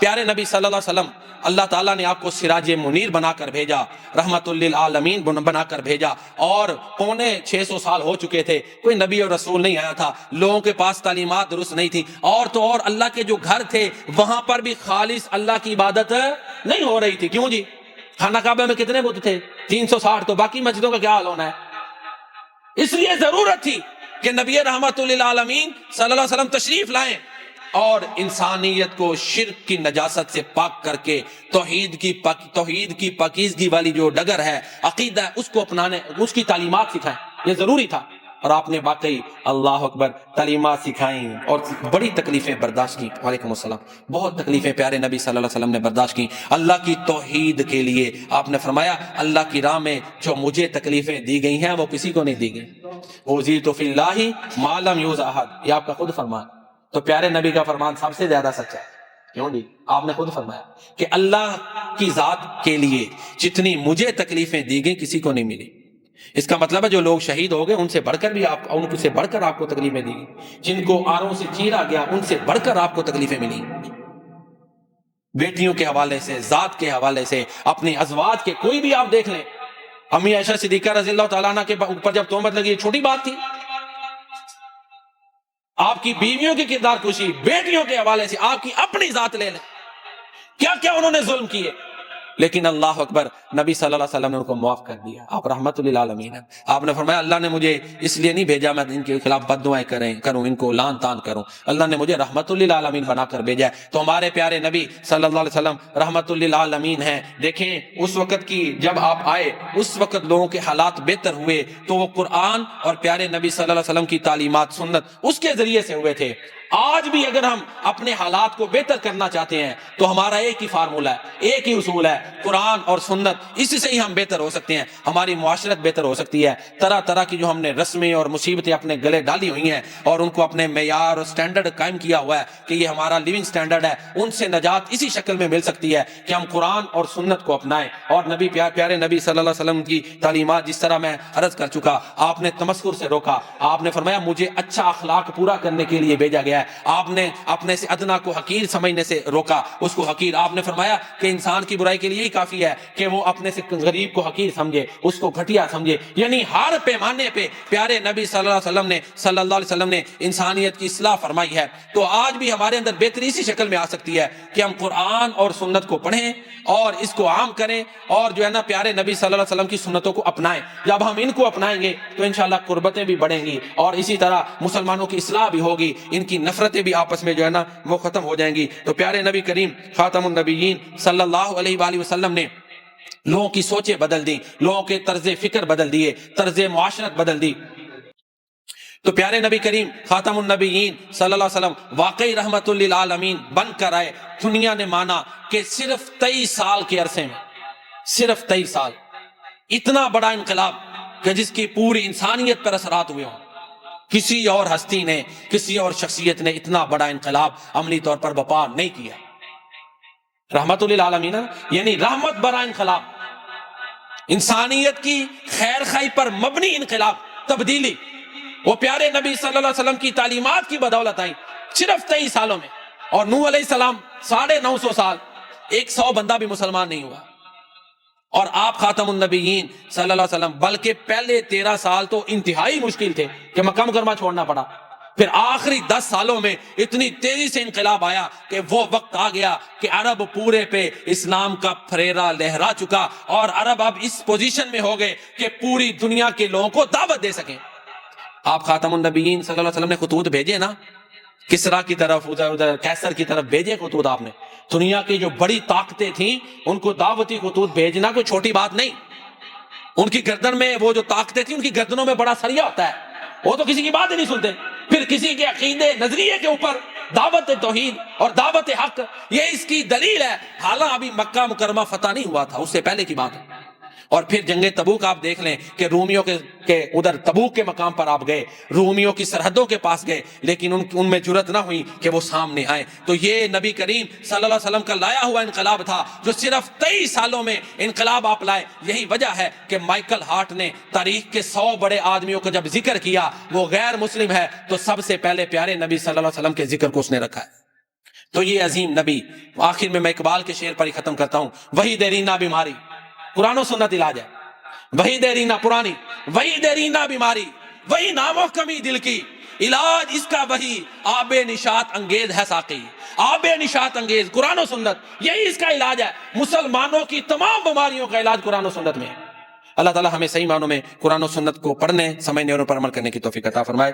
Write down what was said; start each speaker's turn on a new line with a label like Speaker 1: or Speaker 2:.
Speaker 1: پیارے نبی صلی اللہ علیہ وسلم اللہ تعالیٰ نے آپ کو سراج منیر بنا کر بھیجا، رحمت للعالمین بنا کر بھیجا، اور 650 سال ہو چکے تھے، کوئی نبی اور رسول نہیں آیا تھا، لوگوں کے پاس تعلیمات درست نہیں تھی، اور تو اور اللہ کے جو گھر تھے وہاں پر بھی خالص اللہ کی عبادت نہیں ہو رہی تھی۔ کیوں جی؟ خانہ کعبہ میں کتنے بت تھے؟ 360، تو باقی مسجدوں کا کیا حال ہونا ہے؟ اس لیے ضرورت تھی کہ نبی رحمت للعالمین صلی اللہ علیہ وسلم تشریف لائیں اور انسانیت کو شرک کی نجاست سے پاک کر کے توحید کی پاکیزگی والی جو ڈگر ہے، عقیدہ ہے، اس کو اپنانے، اس کی تعلیمات سکھائیں، یہ ضروری تھا۔ اور آپ نے واقعی اللہ اکبر تعلیمات سکھائیں اور بڑی تکلیفیں برداشت کی۔ وعلیکم السلام۔ بہت تکلیفیں پیارے نبی صلی اللہ علیہ وسلم نے برداشت کی اللہ کی توحید کے لیے۔ آپ نے فرمایا اللہ کی راہ میں جو مجھے تکلیفیں دی گئی ہیں وہ کسی کو نہیں دی گئی۔ اوذیت فی اللہ ما لم یؤذ احد، یہ آپ کا خود فرمان۔ تو پیارے نبی کا فرمان سب سے زیادہ سچا ہے۔ کیوں جی؟ آپ نے خود فرمایا کہ اللہ کی ذات کے لیے جتنی مجھے تکلیفیں دی گئی کسی کو نہیں ملی۔ اس کا مطلب ہے جو لوگ شہید ہو گئے ان سے بڑھ کر آپ کو تکلیفیں دی گئی، جن کو آروں سے چیرا گیا ان سے بڑھ کر آپ کو تکلیفیں ملی۔ بیٹیوں کے حوالے سے، ذات کے حوالے سے، اپنے ازواج کے، کوئی بھی آپ دیکھ لیں، امی عائشہ صدیقہ رضی اللہ تعالیٰ عنہ کے اوپر جب تہمت لگی، چھوٹی بات تھی؟ آپ کی بیویوں کی کردار کشی، بیٹیوں کے حوالے سے آپ کی اپنی ذات لے لیں، کیا کیا انہوں نے ظلم کیے، لیکن اللہ اکبر نبی صلی اللہ علیہ وسلم نے ان کو معاف کر دیا۔ آپ رحمت للعالمین ہیں۔ آپ نے فرمایا اللہ نے مجھے اس لیے نہیں بھیجا میں ان کے خلاف بد دعائیں کروں، ان کو لعن طعن کروں، اللہ نے مجھے رحمت للعالمین بنا کر بھیجا ہے۔ تو ہمارے پیارے نبی صلی اللہ علیہ وسلم رحمت للعالمین ہیں۔ دیکھیں اس وقت کی جب آپ آئے اس وقت لوگوں کے حالات بہتر ہوئے تو وہ قرآن اور پیارے نبی صلی اللہ علیہ وسلم کی تعلیمات سنت اس کے ذریعے سے ہوئے تھے۔ آج بھی اگر ہم اپنے حالات کو بہتر کرنا چاہتے ہیں تو ہمارا ایک ہی فارمولہ ہے، ایک ہی اصول ہے، قرآن اور سنت، اسی سے ہی ہم بہتر ہو سکتے ہیں، ہماری معاشرت بہتر ہو سکتی ہے۔ طرح طرح کی جو ہم نے رسمیں اور مصیبتیں اپنے گلے ڈالی ہوئی ہیں اور ان کو اپنے معیار اور سٹینڈرڈ قائم کیا ہوا ہے کہ یہ ہمارا لیونگ سٹینڈرڈ ہے، ان سے نجات اسی شکل میں مل سکتی ہے کہ ہم قرآن اور سنت کو اپنائیں۔ اور نبی پیارے نبی صلی اللہ علیہ وسلم کی تعلیمات جس طرح میں عرض کر چکا، آپ نے تمسخر سے روکا، آپ نے فرمایا مجھے اچھا اخلاق پورا کرنے کے لیے بھیجا گیا ہے، آپ نے اپنے سے ادنا کو حقیر سمجھنے سے روکا، اس کو حقیر۔ آپ نے فرمایا کہ انسان کی برائی کے لیے ہی کافی ہے کہ وہ اپنے سے غریب کو حقیر سمجھے، اس کو گھٹیا سمجھے، یعنی ہر پیمانے پہ پیارے نبی صلی اللہ علیہ وسلم نے انسانیت کی اصلاح فرمائی ہے۔ تو آج بھی ہمارے اندر بہتری اسی شکل میں آ سکتی ہے کہ ہم قرآن اور سنت کو پڑھیں اور اس کو عام کریں اور جو ہے نا پیارے نبی صلی اللہ علیہ وسلم کی سنتوں کو اپنائیں۔ جب ہم ان کو اپنائیں گے تو انشاءاللہ قربتیں بھی بڑھیں گی اور اسی طرح مسلمانوں کی اصلاح بھی ہوگی، ان کی نفرتیں بھی آپس میں جو ہے نا وہ ختم ہو جائیں گی۔ تو پیارے نبی کریم خاتم النبیین صلی اللہ علیہ وآلہ وسلم نے لوگوں کی سوچیں بدل دی، لوگوں کے طرز فکر بدل دیے، طرز معاشرت بدل دی۔ تو پیارے نبی کریم خاتم النبیین صلی اللہ علیہ وسلم واقعی رحمت للعالمین بن کر آئے۔ دنیا نے مانا کہ صرف 23 سال کے عرصے میں، صرف 23 سال، اتنا بڑا انقلاب کہ جس کی پوری انسانیت پر اثرات ہوئے ہوں۔ کسی اور ہستی نے، کسی اور شخصیت نے اتنا بڑا انقلاب عملی طور پر برپا نہیں کیا۔ رحمت للعالمین یعنی رحمت برا انقلاب، انسانیت کی خیر خواہی پر مبنی انقلاب، تبدیلی، وہ پیارے نبی صلی اللہ علیہ وسلم کی تعلیمات کی بدولت آئی صرف 23 سالوں میں۔ اور نوح علیہ السلام 950 سال، 100 بندہ بھی مسلمان نہیں ہوا، اور آپ خاتم النبیین صلی اللہ علیہ وسلم بلکہ پہلے 13 سال تو انتہائی مشکل تھے کہ مکہ مکرمہ چھوڑنا پڑا، پھر آخری 10 سالوں میں اتنی تیزی سے انقلاب آیا کہ وہ وقت آ گیا کہ عرب پورے پہ اسلام کا پھریرا لہرا چکا اور عرب اب اس پوزیشن میں ہو گئے کہ پوری دنیا کے لوگوں کو دعوت دے سکیں۔ آپ خاتم النبیین صلی اللہ علیہ وسلم نے خطوط بھیجے نا، کسرا کی طرف، ادھر کیسر کی طرف بھیجے خطوط آپ نے۔ دنیا کی جو بڑی طاقتیں تھیں ان کو دعوتی خطوط بھیجنا کوئی چھوٹی بات نہیں۔ ان کی گردن میں وہ جو طاقتیں تھیں ان کی گردنوں میں بڑا سریا ہوتا ہے، وہ تو کسی کی بات ہی نہیں سنتے۔ پھر کسی کے عقیدے نظریے کے اوپر دعوت توحید اور دعوت حق، یہ اس کی دلیل ہے۔ حالانکہ ابھی مکہ مکرمہ فتح نہیں ہوا تھا، اس سے پہلے کی بات ہے۔ اور پھر جنگ تبوک آپ دیکھ لیں کہ رومیوں کے ادھر تبوک کے مقام پر آپ گئے، رومیوں کی سرحدوں کے پاس گئے، لیکن ان میں جرأت نہ ہوئی کہ وہ سامنے آئے۔ تو یہ نبی کریم صلی اللہ علیہ وسلم کا لایا ہوا انقلاب تھا جو صرف 23 سالوں میں انقلاب آپ لائے۔ یہی وجہ ہے کہ مائیکل ہارٹ نے تاریخ کے 100 بڑے آدمیوں کو جب ذکر کیا، وہ غیر مسلم ہے تو سب سے پہلے پیارے نبی صلی اللہ علیہ وسلم کے ذکر کو اس نے رکھا ہے۔ تو یہ عظیم نبی، آخر میں اقبال کے شعر پر ہی ختم کرتا ہوں، وہی دیرینہ بیماری، قرآن و سنت علاج ہے، وہی دیرینہ پرانی، وہی دیرینہ بیماری، وہی نامحکمی دل کی، علاج اس کا وہی آب نشاط انگیز ہے ساقی، آب نشاط انگیز قرآن و سنت، یہی اس کا علاج ہے۔ مسلمانوں کی تمام بیماریوں کا علاج قرآن و سنت میں ہے۔ اللہ تعالی ہمیں صحیح معنوں میں قرآن و سنت کو پڑھنے، سمجھنے اور ان پر عمل کرنے کی توفیق عطا فرمائے۔